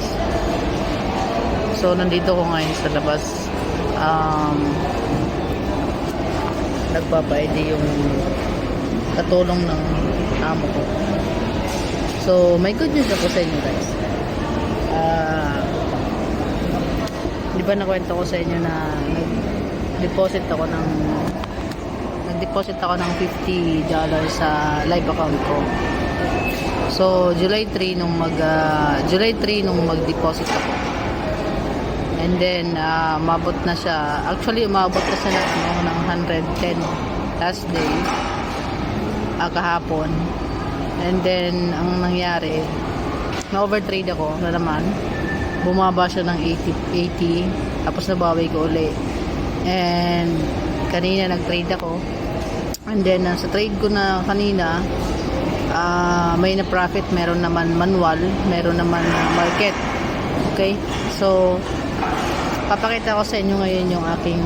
guys. So nandito ko ngayon sa labas. Nagpapaide yung katulong ng amo ko. So may good news ako sa inyo guys. Di ba nakwento ko sa inyo na nag-deposit ako ng $50 sa live account ko. So July 3 nung mag-deposit ako. And then umabot na siya. Actually umabot na siya ng 110 last day kahapon. And then ang nangyari, na-overtrade ako na naman. Bumaba siya ng 80 tapos nabawi ko uli. And kanina nag-trade ako. And then sa trade ko na kanina, may na profit, meron naman manual, meron naman market. Okay? So papakita ko sa inyo ngayon yung aking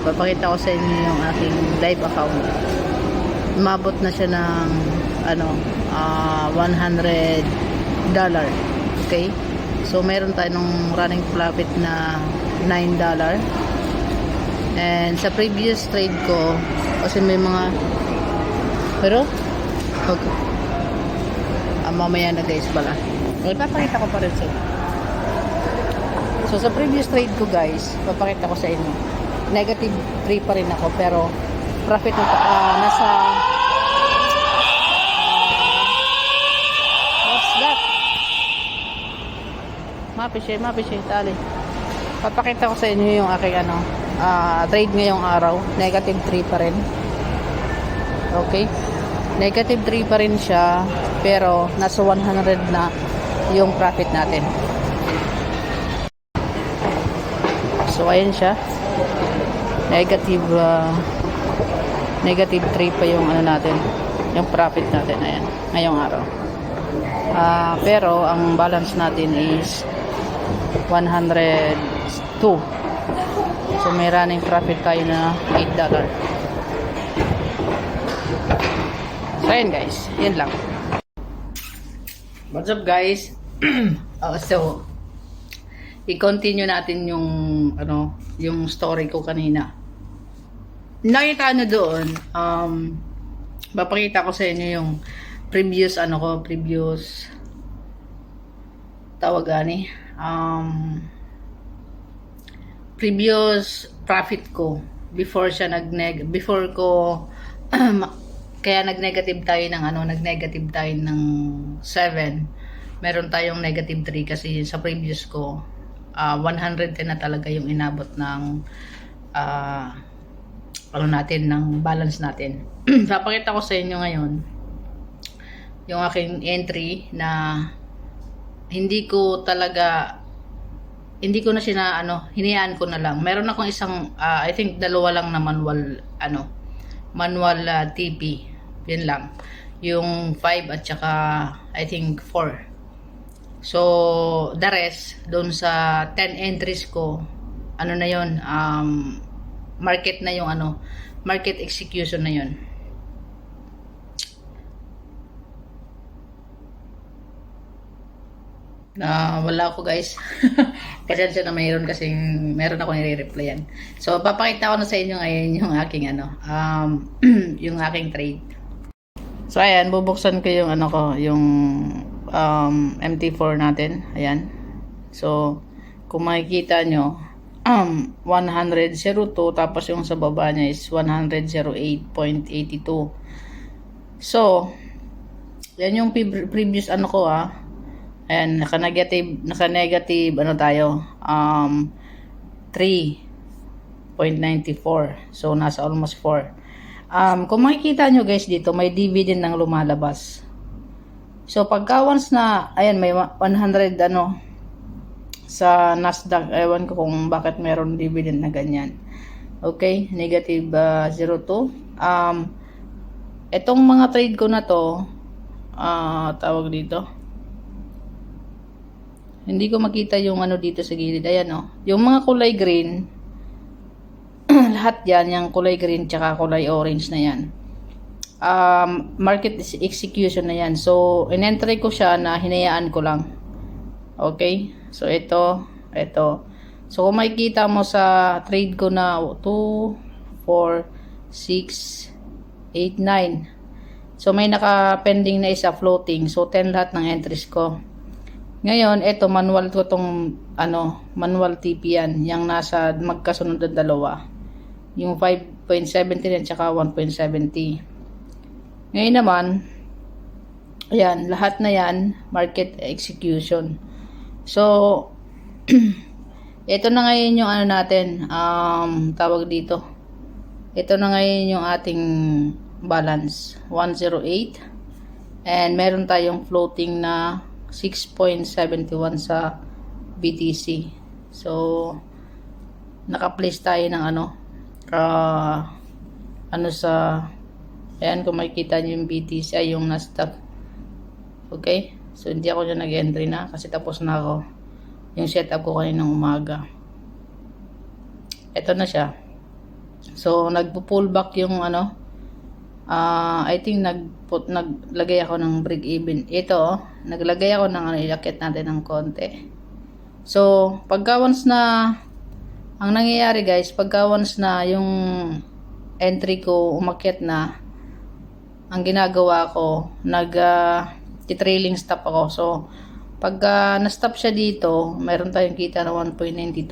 papakita ko sa inyo yung aking live account. Umabot na siya ng $100. Okay? So meron tayong running profit na $9. And sa previous trade ko, kasi may mga okay. Mamaya na guys pala. Papakita ko pa rin sa inyo. So sa previous trade ko guys, papakita ko sa inyo. Negative 3 pa rin ako, pero profit nasa what's that? Mapishay, tali. Papakita ko sa inyo yung aking trade ngayong araw. Negative 3 pa rin. Okay? Negative 3 pa rin siya, pero nasa 100 na yung profit natin. So ayan siya. Negative 3 pa yung natin, yung profit natin. Ayan, ngayong araw. Pero ang balance natin is 102. So may running profit tayo na $8. So ayan guys, yan lang. What's up guys? So i-continue natin yung yung story ko kanina. Nakita nyo doon, papakita ko sa inyo yung previous previous profit ko before kaya nag-negative tayo ng 7. Meron tayong negative 3 kasi sa previous ko 110 na talaga yung inabot ng ng balance natin. Papakita ko sa inyo ngayon yung aking entry na hindi ko na siya hinayaan ko na lang. Meron akong isang I think dalawa lang na manual TP. Yun lang. Yung 5 at saka I think 4. So the rest doon sa 10 entries ko, na yun, market na yung market execution na yun. Wala ako guys. Pasensya na, meron ako nire-replyan. So papakita ko na sa inyo ngayon yung aking yung aking trade. So ayan, bubuksan ko yung yung MT4 natin. Ayan. So kung makikita nyo, 102, tapos yung sa baba niya is 108.82. So yan yung previous ko ayan, naka-negative tayo, 3.94. So nasa almost 4. Kung makikita nyo guys dito, may dividend nang lumalabas. So pagka once na, ayan, may 100 sa Nasdaq, ewan ko kung bakit meron dividend na ganyan. Okay, negative 02. Itong mga trade ko na to, tawag dito, hindi ko makita yung dito sa gilid. Ayan yung mga kulay green, lahat yan, yung kulay green tsaka kulay orange na yan, market execution na yan. So in-entry ko siya na hinayaan ko lang. Okay? So, ito. So, kung makikita mo sa trade ko na 2, 4, 6, 8, 9. So, may naka-pending na isa floating. So, 10 lahat ng entries ko. Ngayon, ito, manual ko tong, manual TP yan. Yung nasa magkasunod na dalawa. Yung 5.70 at saka 1.70. Ngayon naman, ayan, lahat na yan, market execution. So, ito na ngayon yung natin, tawag dito. Ito na ngayon yung ating balance, 108. And meron tayong floating na 6.71 sa BTC. So, naka-place tayo ng sa, ayan, kung makikita nyo yung BTC, ay yung Nasdaq. Okay? So, hindi ako dyan nag-entry na kasi tapos na ako yung setup ko kaninang umaga. Ito na siya. So, nagpo-pullback yung I think naglagay ako ng break even. Ito, naglagay ako ng ilakit natin ng konti. So, pagka once na, ang nangyayari guys, pagka once na yung entry ko umakyat na, ang ginagawa ko, trailing stop ako. So, pagka na-stop siya dito, mayroon tayong kita na 1.92.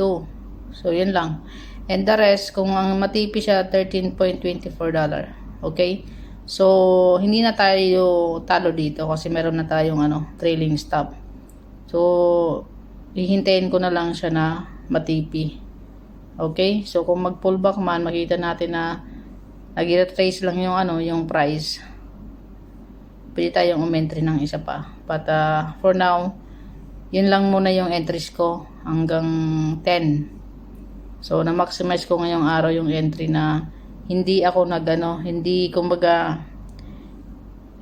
So, yun lang. And the rest, kung ang matipi siya, $13.24. Okay? So, hindi na tayo talo dito kasi meron na tayong trailing stop. So, hihintayin ko na lang siya na matipi. Okay? So, kung mag-pullback man, makita natin na nag-retrace lang yung price. Pwede tayong umentry ng isa pa. But, for now, yun lang muna yung entries ko hanggang 10. So, na-maximize ko ngayong araw yung entry na hindi ako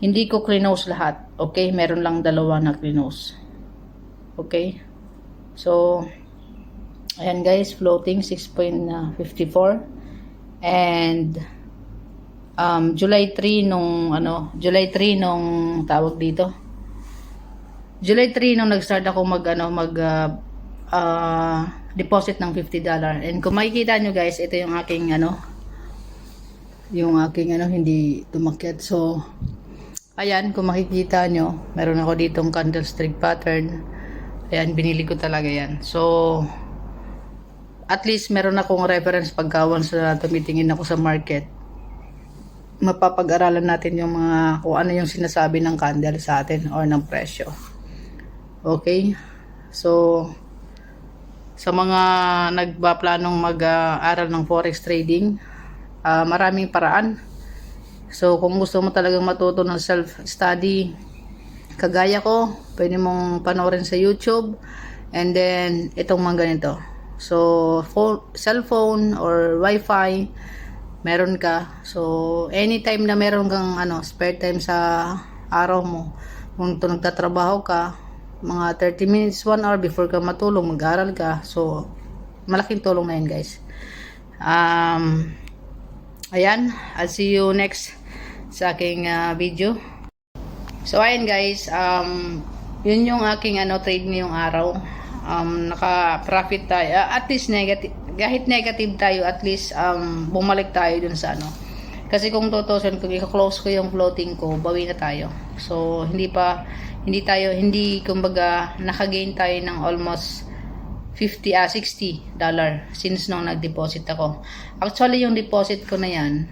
hindi ko close lahat. Okay? Meron lang dalawa na close. Okay? So, ayan guys, floating 6.54. And, July 3 nung tawag dito. July 3 nung nag-start ako deposit ng $50. And kung makikita nyo guys, ito yung aking hindi tumakyat. So, ayan, kung makikita nyo, meron ako ditong candlestick pattern. Ayan, binili ko talaga yan. So, at least meron akong reference pagka once na tumitingin ako sa market. Mapapag-aralan natin yung kung ano yung sinasabi ng candle sa atin or ng presyo. Okay? So, sa mga nagpaplanong mag-aral ng forex trading, maraming paraan. So, kung gusto mo talagang matuto ng self-study, kagaya ko, pwede mong panoorin sa YouTube. And then, itong mga ganito. So, cellphone or Wi-Fi, meron ka. So, anytime na meron kang spare time sa araw mo, kung nagtatrabaho ka, mga 30 minutes, 1 hour before ka matulog, mag-aral ka. So, malaking tulong na yun guys. Ayan, I'll see you next sa aking video. So, ayan guys, yun yung aking trade ngayong araw. Naka-profit tayo. At least negative, kahit negative tayo, at least bumalik tayo dun sa Kasi kung tutusin, kung i-close ko yung floating ko, bawi na tayo. So, kumbaga, nakagain tayo ng almost $60 since nung nag-deposit ako. Actually, yung deposit ko na yan,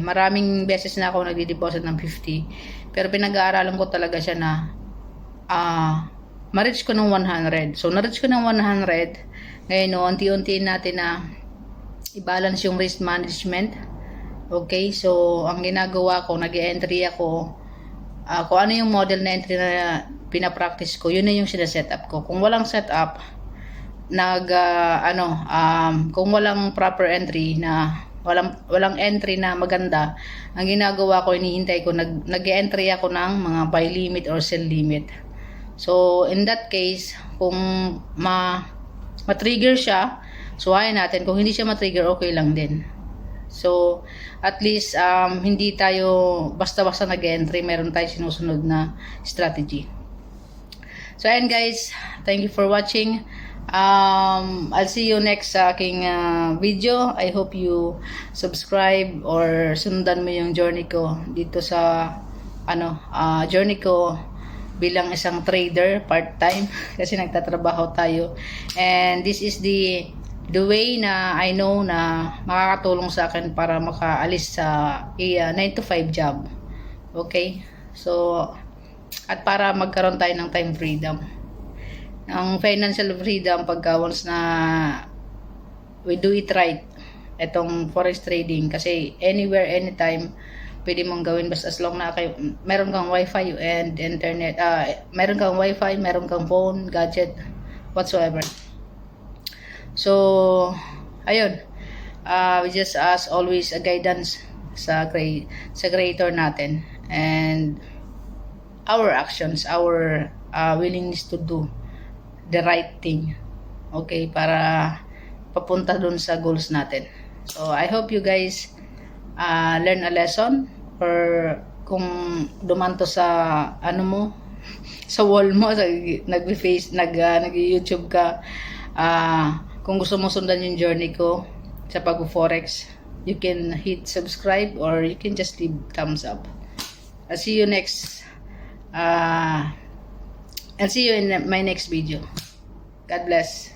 maraming beses na ako nag-deposit ng 50. Pero pinag-aaralan ko talaga siya na ma-reach ko ng 100. So, na-reach ko ng 100. Ngayon, unti-unti natin na i-balance yung risk management. Okay? So, ang ginagawa ko, nag-entry ako. Kung ano yung model na entry na pinapractice ko, yun na yung sinasetup ko. Kung walang setup, kung walang proper entry na walang entry na maganda, ang ginagawa ko, inihintay ko, nag-entry ako ng mga buy limit or sell limit. So, in that case, kung ma-trigger siya, so ayan natin. Kung hindi siya ma-trigger, okay lang din. So, at least, hindi tayo basta-basta nag-entry. Meron tayo sinusunod na strategy. So ayan guys, thank you for watching. I'll see you next sa aking video. I hope you subscribe or sundan mo yung journey ko dito sa journey ko bilang isang trader part-time kasi nagtatrabaho tayo. And this is the way na I know na makakatulong sa akin para makaalis sa 9 to 5 job. Okay? So, at para magkaroon tayo ng time freedom. Ang financial freedom pagka once na we do it right, itong forex trading, kasi anywhere, anytime, pwede mong gawin basta as long na meron kang wifi and internet, meron kang wifi, meron kang phone, gadget, whatsoever. So, ayun, we just ask always a guidance sa creator natin and our actions, our willingness to do the right thing, okay, para papunta dun sa goals natin. So I hope you guys learn a lesson, or kung dumanto sa sa wall mo, nag-YouTube ka, kung gusto mo sundan yung journey ko sa pag-forex, you can hit subscribe or you can just leave thumbs up. I'll see you next I'll see you in my next video. God bless.